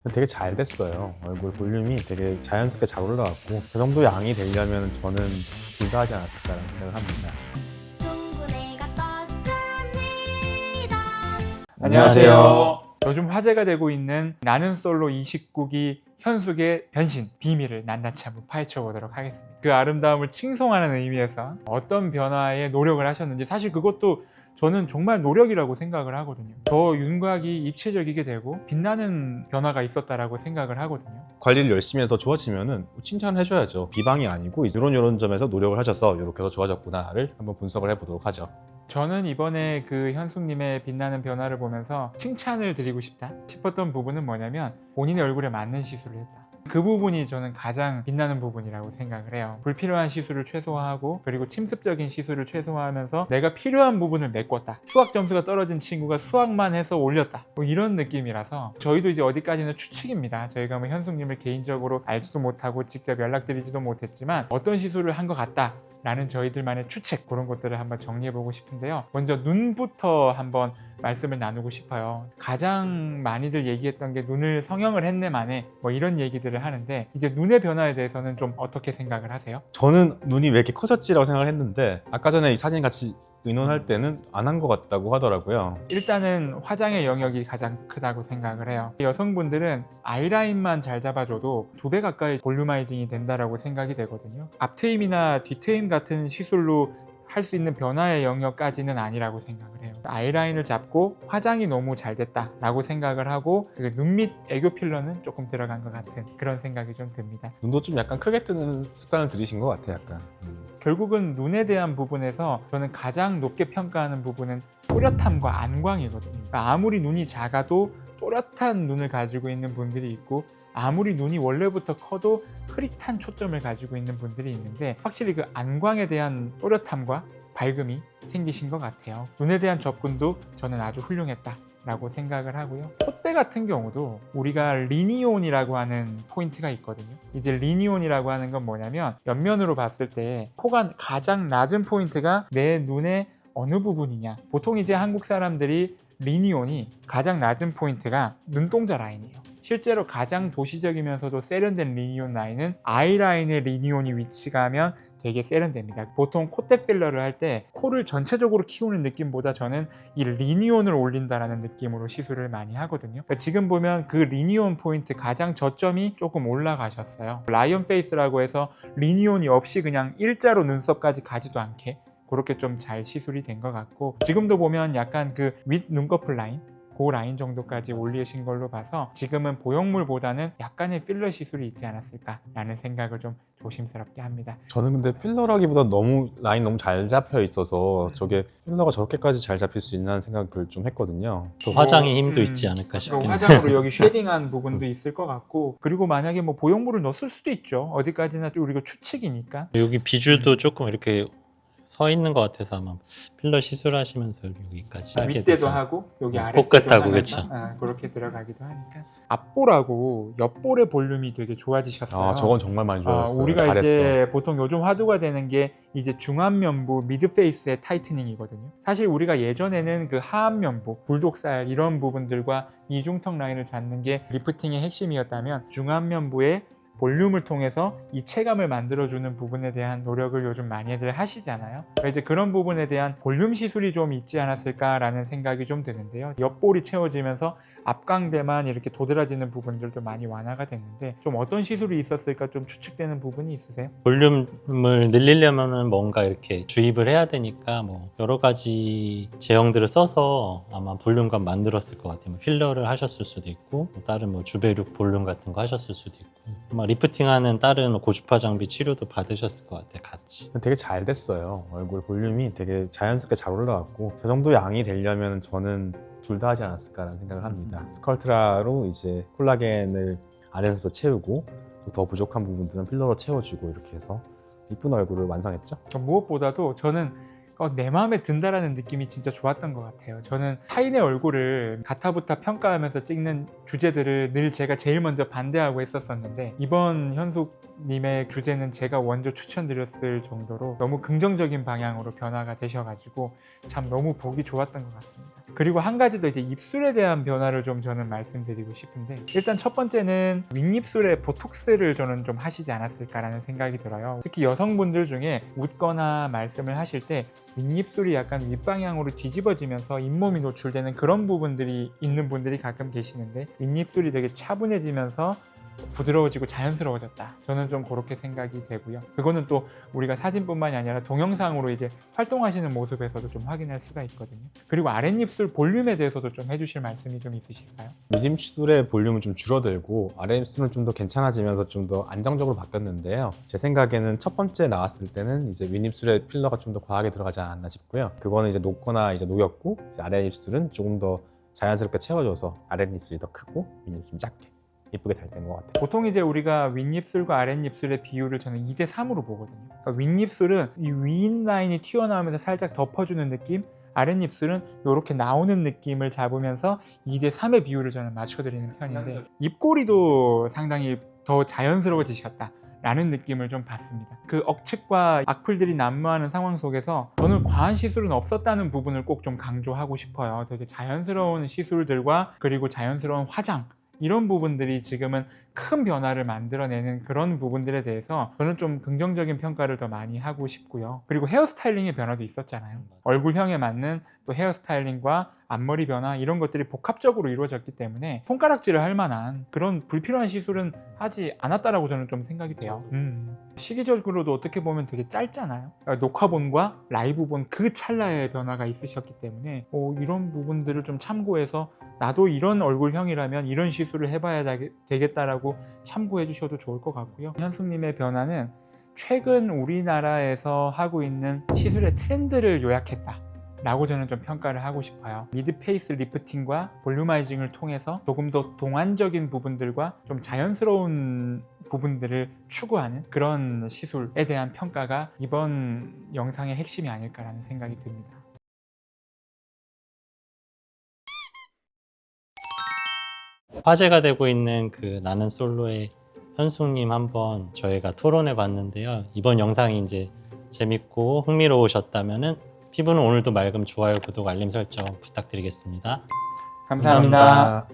되게 잘 됐어요. 얼굴 볼륨이 되게 자연스럽게 잘 올라왔고 그 정도 양이 되려면 저는 둘 다 하지 않았을까라는 생각을 합니다. 안녕하세요. 요즘 화제가 되고 있는 나는 솔로 29기 현숙의 변신 비밀을 낱낱이 한번 파헤쳐 보도록 하겠습니다. 그 아름다움을 칭송하는 의미에서 어떤 변화에 노력을 하셨는지, 사실 그것도 저는 정말 노력이라고 생각을 하거든요. 더 윤곽이 입체적이게 되고 빛나는 변화가 있었다라고 생각을 하거든요. 관리를 열심히 해서 더 좋아지면은 칭찬을 해줘야죠. 비방이 아니고 이런 점에서 노력을 하셔서 이렇게 더 좋아졌구나를 한번 분석을 해보도록 하죠. 저는 이번에 그 현숙님의 빛나는 변화를 보면서 칭찬을 드리고 싶다 싶었던 부분은 뭐냐면, 본인의 얼굴에 맞는 시술을 했다. 그 부분이 저는 가장 빛나는 부분이라고 생각을 해요. 불필요한 시술을 최소화하고, 그리고 침습적인 시술을 최소화하면서 내가 필요한 부분을 메꿨다. 수학 점수가 떨어진 친구가 수학만 해서 올렸다, 뭐 이런 느낌이라서, 저희도 이제 어디까지는 추측입니다. 저희가 뭐 현숙님을 개인적으로 알지도 못하고 직접 연락드리지도 못했지만 어떤 시술을 한 것 같다 라는 저희들만의 추측, 그런 것들을 한번 정리해보고 싶은데요. 먼저 눈부터 한번 말씀을 나누고 싶어요. 가장 많이들 얘기했던 게 눈을 성형을 했네 마네, 뭐 이런 얘기들을 하는데, 이제 눈의 변화에 대해서는 좀 어떻게 생각을 하세요? 저는 눈이 왜 이렇게 커졌지라고 생각을 했는데, 아까 전에 이 사진 같이 의논할 때는 안 한 것 같다고 하더라고요. 일단은 화장의 영역이 가장 크다고 생각을 해요. 여성분들은 아이라인만 잘 잡아줘도 2배 가까이 볼륨아이징이 된다라고 생각이 되거든요. 앞트임이나 뒤트임 같은 시술로 할 수 있는 변화의 영역까지는 아니라고 생각을 해요. 아이라인을 잡고 화장이 너무 잘 됐다라고 생각을 하고, 눈 밑 애교 필러는 조금 들어간 것 같은 그런 생각이 좀 듭니다. 눈도 좀 약간 크게 뜨는 습관을 들이신 것 같아요, 약간. 결국은 눈에 대한 부분에서 저는 가장 높게 평가하는 부분은 또렷함과 안광이거든요. 그러니까 아무리 눈이 작아도 또렷한 눈을 가지고 있는 분들이 있고, 아무리 눈이 원래부터 커도 흐릿한 초점을 가지고 있는 분들이 있는데, 확실히 그 안광에 대한 또렷함과 밝음이 생기신 것 같아요. 눈에 대한 접근도 저는 아주 훌륭했다 라고 생각을 하고요. 콧대 같은 경우도 우리가 리니온이라고 하는 포인트가 있거든요. 이제 리니온이라고 하는 건 뭐냐면, 옆면으로 봤을 때 코가 가장 낮은 포인트가 내 눈의 어느 부분이냐. 보통 이제 한국 사람들이 리니온이 가장 낮은 포인트가 눈동자 라인이에요. 실제로 가장 도시적이면서도 세련된 리니온 라인은 아이라인의 리니온이 위치가 하면 되게 세련됩니다. 보통 콧대 필러를 할 때 코를 전체적으로 키우는 느낌보다 저는 이 리니온을 올린다라는 느낌으로 시술을 많이 하거든요. 그러니까 지금 보면 그 리니온 포인트 가장 저점이 조금 올라가셨어요. 라이언 페이스라고 해서 리니온이 없이 그냥 일자로 눈썹까지 가지도 않게 그렇게 좀 잘 시술이 된 것 같고, 지금도 보면 약간 그 윗 눈꺼풀 라인, 그 라인 정도까지 올리신 걸로 봐서 지금은 보형물보다는 약간의 필러 시술이 있지 않았을까라는 생각을 좀 조심스럽게 합니다. 저는 근데 필러라기보다 라인 너무 잘 잡혀 있어서 저게 필러가 저렇게까지 잘 잡힐 수 있나 생각을 좀 했거든요. 또 화장의 힘도 있지 않을까 싶긴 해요. 화장으로 여기 쉐딩한 부분도 있을 것 같고, 그리고 만약에 뭐 보형물을 넣었을 수도 있죠. 어디까지나 우리가 추측이니까. 여기 비주도 조금 이렇게 서 있는 것 같아서 아마 필러 시술하시면서 여기까지 하게 윗대도 되죠. 하고 여기 아래 코끝하고 그쵸. 그렇게 들어가기도 하니까. 앞볼하고 옆볼의 볼륨이 되게 좋아지셨어요. 아, 저건 정말 많이 좋아졌어요. 우리가 잘했어. 이제 보통 요즘 화두가 되는 게 이제 중안면부 미드페이스의 타이트닝이거든요. 사실 우리가 예전에는 그 하안면부, 불독살 이런 부분들과 이중턱 라인을 잡는 게 리프팅의 핵심이었다면, 중안면부의 볼륨을 통해서 입체감을 만들어주는 부분에 대한 노력을 요즘 많이들 하시잖아요. 이제 그런 부분에 대한 볼륨 시술이 좀 있지 않았을까라는 생각이 좀 드는데요. 옆볼이 채워지면서 앞광대만 이렇게 도드라지는 부분들도 많이 완화가 됐는데, 좀 어떤 시술이 있었을까 좀 추측되는 부분이 있으세요? 볼륨을 늘리려면은 뭔가 이렇게 주입을 해야 되니까 뭐 여러 가지 제형들을 써서 아마 볼륨감 만들었을 것 같아요. 필러를 하셨을 수도 있고, 다른 뭐 주베륙 볼륨 같은 거 하셨을 수도 있고, 아마 리프팅하는 다른 고주파 장비 치료도 받으셨을 것 같아요, 같이. 되게 잘 됐어요. 얼굴 볼륨이 되게 자연스럽게 잘 올라왔고 저 정도 양이 되려면 저는 둘 다 하지 않았을까라는 생각을 합니다. 스컬트라로 이제 콜라겐을 안에서도 채우고, 또 더 부족한 부분들은 필러로 채워주고, 이렇게 해서 이쁜 얼굴을 완성했죠. 무엇보다도 저는 내 마음에 든다라는 느낌이 진짜 좋았던 것 같아요. 저는 타인의 얼굴을 가타부타 평가하면서 찍는 주제들을 늘 제가 제일 먼저 반대하고 했었었는데, 이번 현숙님의 주제는 제가 먼저 추천드렸을 정도로 너무 긍정적인 방향으로 변화가 되셔가지고 참 너무 보기 좋았던 것 같습니다. 그리고 한 가지 더 이제 입술에 대한 변화를 좀 저는 말씀드리고 싶은데, 일단 첫 번째는 윗입술에 보톡스를 저는 좀 하시지 않았을까라는 생각이 들어요. 특히 여성분들 중에 웃거나 말씀을 하실 때 윗입술이 약간 윗방향으로 뒤집어지면서 잇몸이 노출되는 그런 부분들이 있는 분들이 가끔 계시는데, 윗입술이 되게 차분해지면서 부드러워지고 자연스러워졌다. 저는 좀 그렇게 생각이 되고요. 그거는 또 우리가 사진뿐만이 아니라 동영상으로 이제 활동하시는 모습에서도 좀 확인할 수가 있거든요. 그리고 아랫입술 볼륨에 대해서도 좀 해주실 말씀이 좀 있으실까요? 윗입술의 볼륨은 좀 줄어들고 아랫입술은 좀 더 괜찮아지면서 좀 더 안정적으로 바뀌었는데요. 제 생각에는 첫 번째 나왔을 때는 이제 윗입술에 필러가 좀 더 과하게 들어가지 않았나 싶고요. 그거는 이제 녹거나 이제 녹였고, 이제 아랫입술은 조금 더 자연스럽게 채워져서 아랫입술이 더 크고 윗입술이 작게 이쁘게 잘 된 것 같아요. 보통 이제 우리가 윗입술과 아랫입술의 비율을 저는 2대3으로 보거든요. 그러니까 윗입술은 이 윗 라인이 튀어나오면서 살짝 덮어주는 느낌, 아랫입술은 이렇게 나오는 느낌을 잡으면서 2대3의 비율을 저는 맞춰드리는 편인데, 입꼬리도 상당히 더 자연스러워지셨다 라는 느낌을 좀 받습니다. 그 억측과 악플들이 난무하는 상황 속에서 저는 과한 시술은 없었다는 부분을 꼭 좀 강조하고 싶어요. 되게 자연스러운 시술들과 그리고 자연스러운 화장, 이런 부분들이 지금은 큰 변화를 만들어내는 그런 부분들에 대해서 저는 좀 긍정적인 평가를 더 많이 하고 싶고요. 그리고 헤어스타일링의 변화도 있었잖아요. 얼굴형에 맞는 또 헤어스타일링과 앞머리 변화, 이런 것들이 복합적으로 이루어졌기 때문에 손가락질을 할 만한 그런 불필요한 시술은 하지 않았다라고 저는 좀 생각이 돼요. 시기적으로도 어떻게 보면 되게 짧잖아요. 그러니까 녹화본과 라이브본 그 찰나의 변화가 있으셨기 때문에 이런 부분들을 좀 참고해서 나도 이런 얼굴형이라면 이런 시술을 해봐야 되겠다라고 참고해 주셔도 좋을 것 같고요. 현숙님의 변화는 최근 우리나라에서 하고 있는 시술의 트렌드를 요약했다 라고 저는 좀 평가를 하고 싶어요. 미드 페이스 리프팅과 볼루마이징을 통해서 조금 더 동안적인 부분들과 좀 자연스러운 부분들을 추구하는 그런 시술에 대한 평가가 이번 영상의 핵심이 아닐까라는 생각이 듭니다. 화제가 되고 있는 그 나는 솔로의 현숙님 한번 저희가 토론해 봤는데요. 이번 영상이 이제 재밌고 흥미로우셨다면은 피부는 오늘도 맑음 좋아요, 구독, 알림 설정 부탁드리겠습니다. 감사합니다.